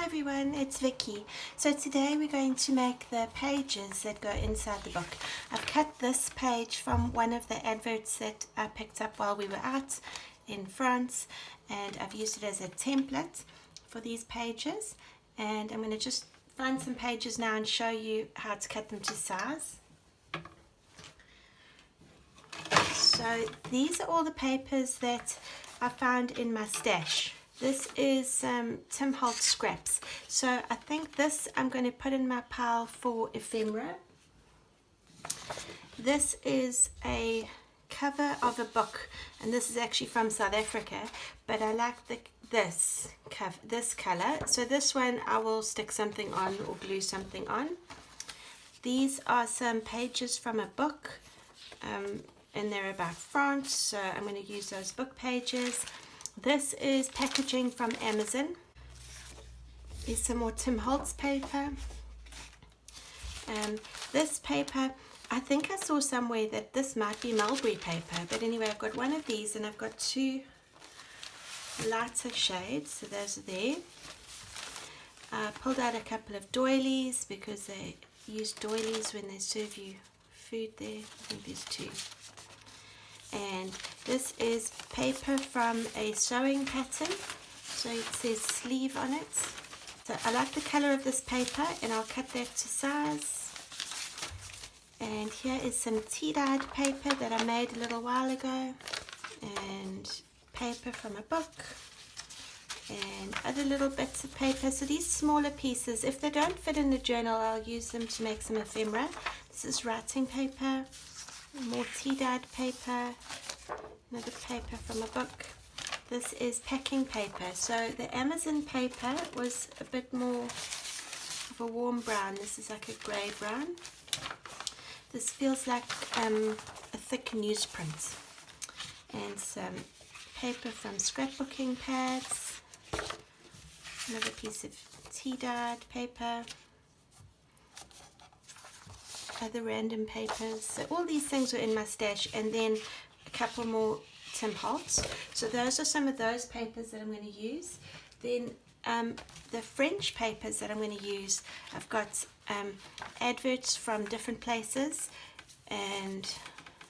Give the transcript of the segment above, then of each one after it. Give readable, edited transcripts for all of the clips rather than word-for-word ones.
everyone, it's Vicky. So today we're going to make the pages that go inside the book. I've cut this page from one of the adverts that I picked up while we were out in France, and I've used it as a template for these pages, and I'm going to just find some pages now and show you how to cut them to size. So these are all the papers that I found in my stash. This is Tim Holtz scraps. So I think this I'm going to put in my pile for ephemera. This is a cover of a book, and this is actually from South Africa, but I like this color. So this one I will stick something on or glue something on. These are some pages from a book, and they're about France, so I'm going to use those book pages. This is packaging from Amazon. Here's some more Tim Holtz paper. This paper, I think I saw somewhere that this might be mulberry paper, but anyway, I've got one of these and I've got two lighter shades, so those are there. I pulled out a couple of doilies because they use doilies when they serve you food there. I think there's two. And this is paper from a sewing pattern, so it says sleeve on it. So I like the color of this paper, and I'll cut that to size. And here is some tea-dyed paper that I made a little while ago, and paper from a book, and other little bits of paper. So these smaller pieces, if they don't fit in the journal, I'll use them to make some ephemera. This is writing paper. More tea-dyed paper, another paper from a book. This is packing paper. So the Amazon paper was a bit more of a warm brown. This is like a grey brown. This feels like a thick newsprint. And some paper from scrapbooking pads. Another piece of tea-dyed paper. Other random papers. So all these things were in my stash, and then a couple more Tim Holtz. So those are some of those papers that I'm going to use. Then the French papers that I'm going to use, I've got adverts from different places, and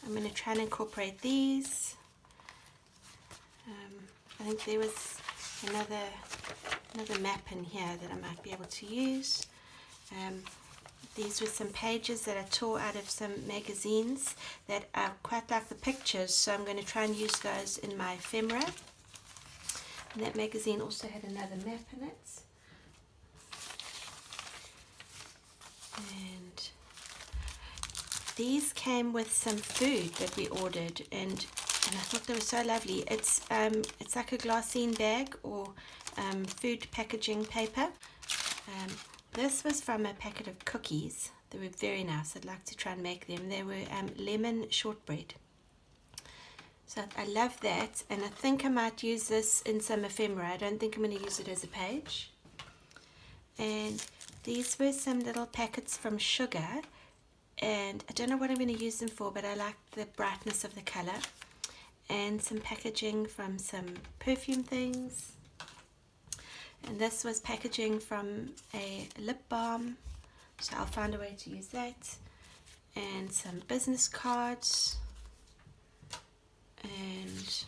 I'm going to try and incorporate these. I think there was another map in here that I might be able to use. These were some pages that I tore out of some magazines that I quite like the pictures, so I'm going to try and use those in my ephemera. And that magazine also had another map in it. And these came with some food that we ordered, and I thought they were so lovely. It's like a glassine bag or food packaging paper. This was from a packet of cookies. They were very nice. I'd like to try and make them. They were lemon shortbread. So I love that, and I think I might use this in some ephemera. I don't think I'm going to use it as a page. And these were some little packets from Sugar, and I don't know what I'm going to use them for, but I like the brightness of the color. And some packaging from some perfume things. And this was packaging from a lip balm, so I'll find a way to use that. And some business cards. And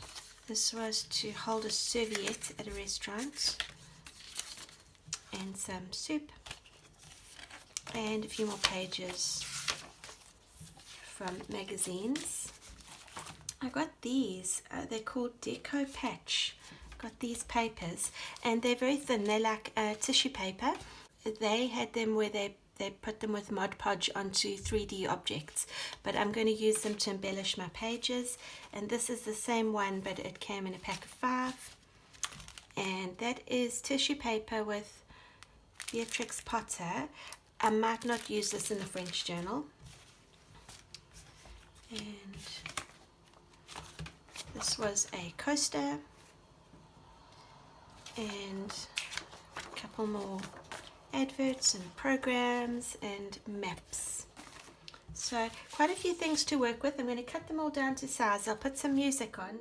this was to hold a serviette at a restaurant. And some soup. And a few more pages from magazines. I got these. They're called Deco Patch. Got these papers, and they're very thin. They're like tissue paper. They had them where they put them with Mod Podge onto 3D objects, but I'm going to use them to embellish my pages. And this is the same one, but it came in a pack of 5, and that is tissue paper with Beatrix Potter. I might not use this in the French journal. And this was a coaster, and a couple more adverts and programs and maps. So quite a few things to work with. I'm going to cut them all down to size. I'll put some music on.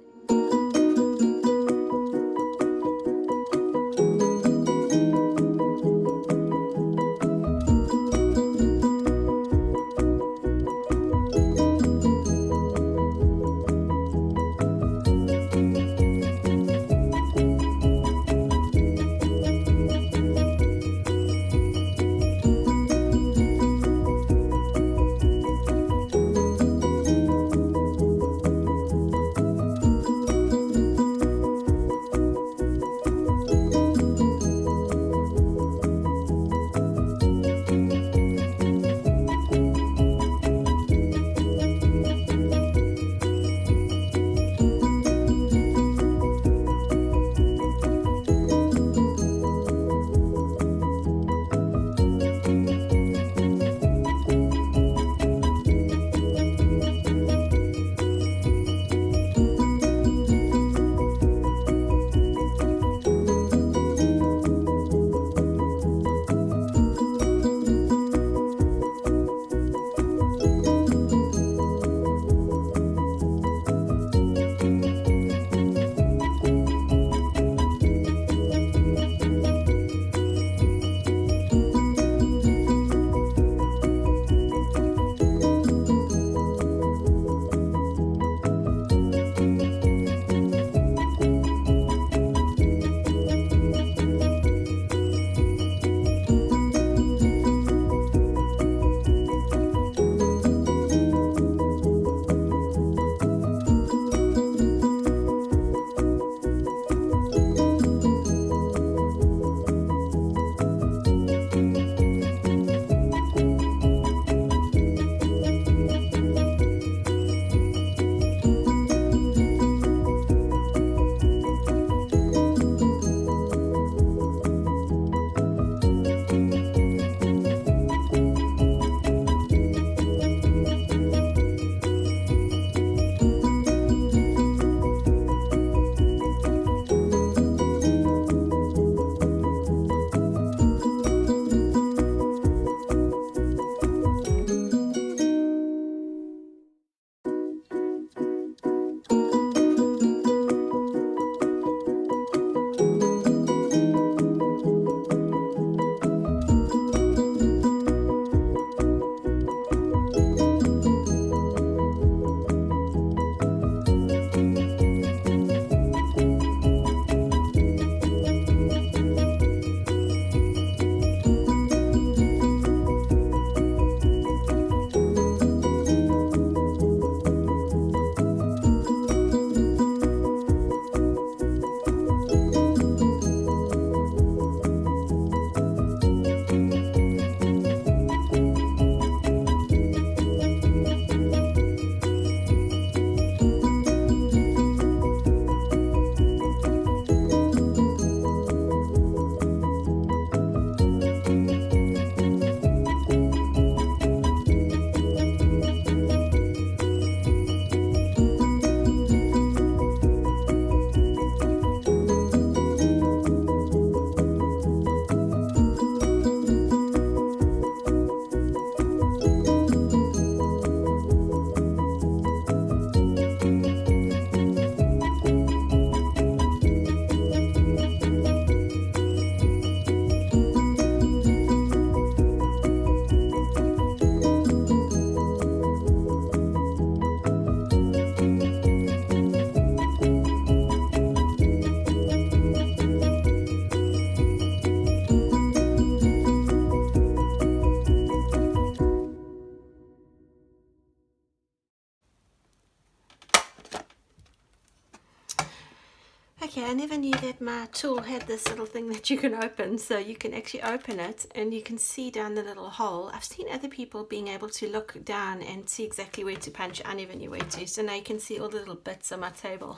Yeah, I never knew that my tool had this little thing that you can open, so you can actually open it and you can see down the little hole. I've seen other people being able to look down and see exactly where to punch. I never knew where to, so now you can see all the little bits on my table.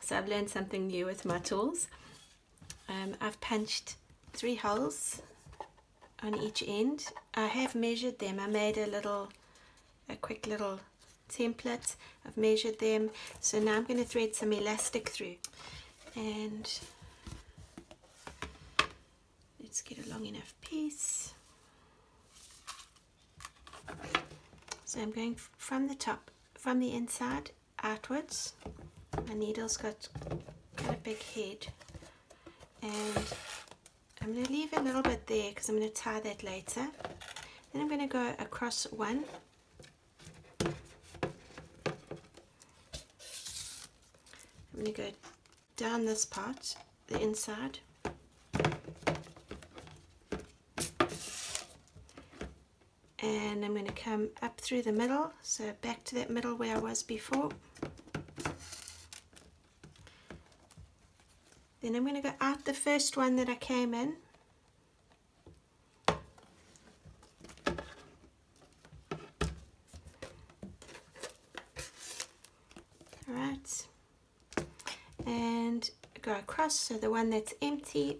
So I've learned something new with my tools. I've punched 3 holes on each end. I have measured them. I made a quick little template. I've measured them, so now I'm going to thread some elastic through, and let's get a long enough piece. So I'm going from the top, from the inside outwards. My needle's got quite a big head, and I'm going to leave a little bit there because I'm going to tie that later. Then I'm going to go across one, I'm going to go down this part, the inside, and I'm going to come up through the middle, so back to that middle where I was before. Then I'm going to go out the first one that I came in. Alright, and go across, so the one that's empty,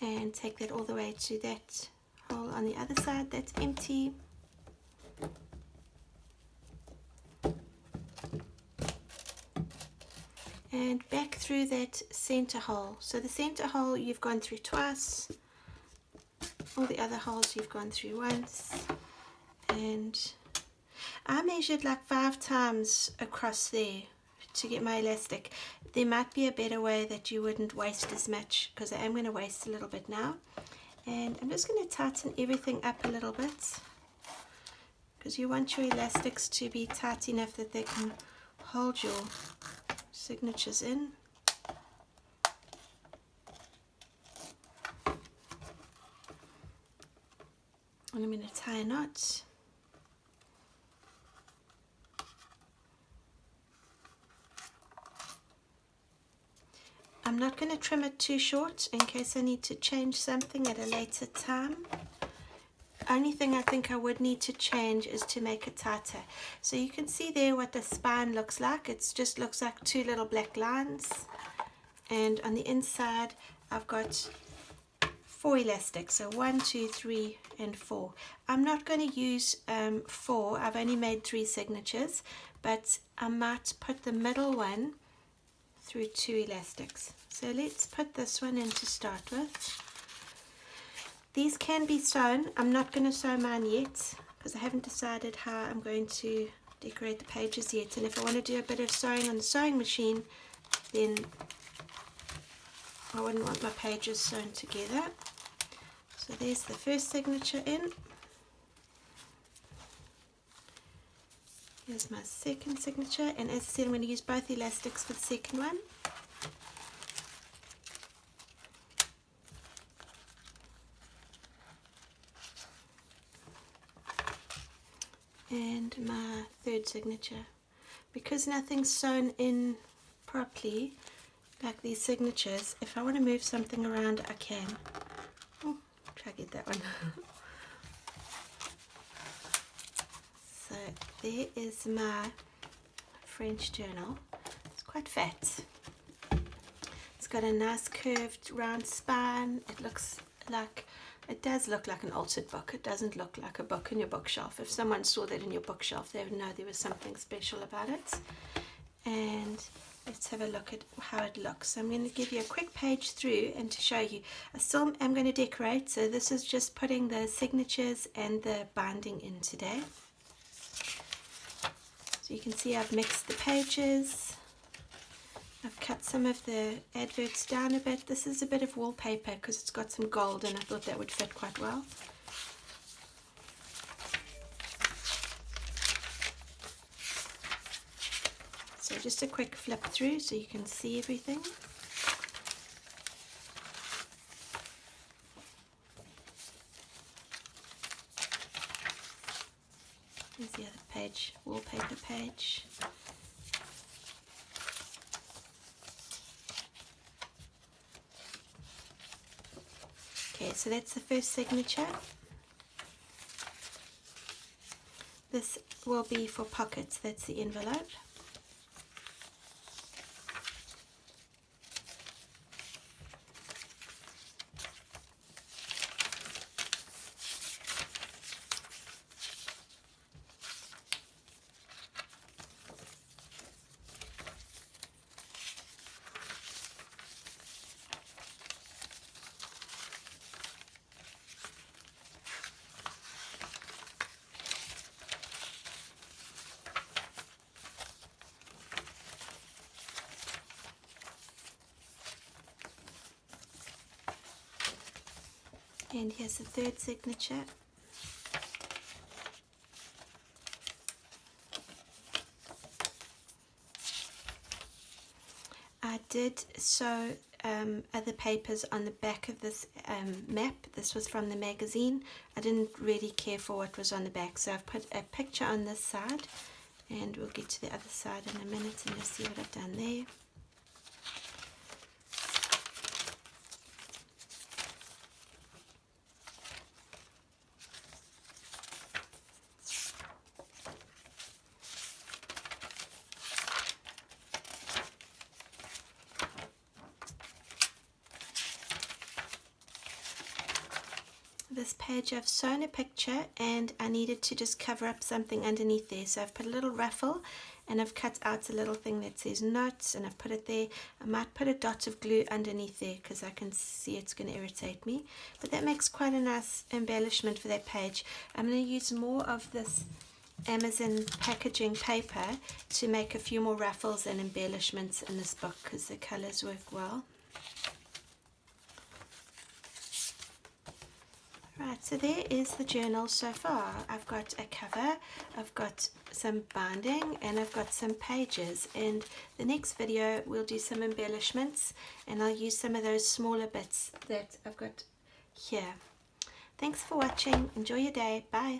and take that all the way to that hole on the other side that's empty. And back through that center hole. So the center hole you've gone through twice, all the other holes you've gone through once, and I measured like 5 times across there to get my elastic. There might be a better way that you wouldn't waste as much, because I am going to waste a little bit now. And I'm just going to tighten everything up a little bit, because you want your elastics to be tight enough that they can hold your signatures in. And I'm going to tie a knot. I'm not going to trim it too short in case I need to change something at a later time. Only thing I think I would need to change is to make it tighter. So you can see there what the spine looks like. It just looks like 2 little black lines. And on the inside I've got 4 elastics. So 1, 2, 3 and 4. I'm not going to use 4. I've only made 3 signatures. But I might put the middle one through 2 elastics. So let's put this one in to start with. These can be sewn. I'm not going to sew mine yet because I haven't decided how I'm going to decorate the pages yet, and if I want to do a bit of sewing on the sewing machine, then I wouldn't want my pages sewn together. So there's the first signature in. Here's my second signature, and as I said, I'm going to use both elastics for the second one. And my third signature. Because nothing's sewn in properly, like these signatures, if I want to move something around, I can. Oh, try to get that one. So there is my French journal. It's quite fat. It's got a nice curved round spine. It does look like an altered book. It doesn't look like a book in your bookshelf. If someone saw that in your bookshelf, they would know there was something special about it. And let's have a look at how it looks. So I'm going to give you a quick page through and to show you. I still am going to decorate, so this is just putting the signatures and the binding in today. So you can see I've mixed the pages. I've cut some of the adverts down a bit. This is a bit of wallpaper because it's got some gold, and I thought that would fit quite well. So just a quick flip through so you can see everything. Here's the other page page, wallpaper page. Okay, so that's the first signature. This will be for pockets, that's the envelope. And here's the third signature. I did sew other papers on the back of this map. This was from the magazine. I didn't really care for what was on the back, so I've put a picture on this side, and we'll get to the other side in a minute and you'll see what I've done there. This page I've sewn a picture and I needed to just cover up something underneath there, so I've put a little ruffle and I've cut out a little thing that says notes and I've put it there. I might put a dot of glue underneath there because I can see it's going to irritate me, but that makes quite a nice embellishment for that page. I'm going to use more of this Amazon packaging paper to make a few more ruffles and embellishments in this book because the colors work well. Right, so there is the journal so far. I've got a cover, I've got some binding, and I've got some pages. And the next video we'll do some embellishments and I'll use some of those smaller bits that I've got here. Thanks for watching. Enjoy your day. Bye.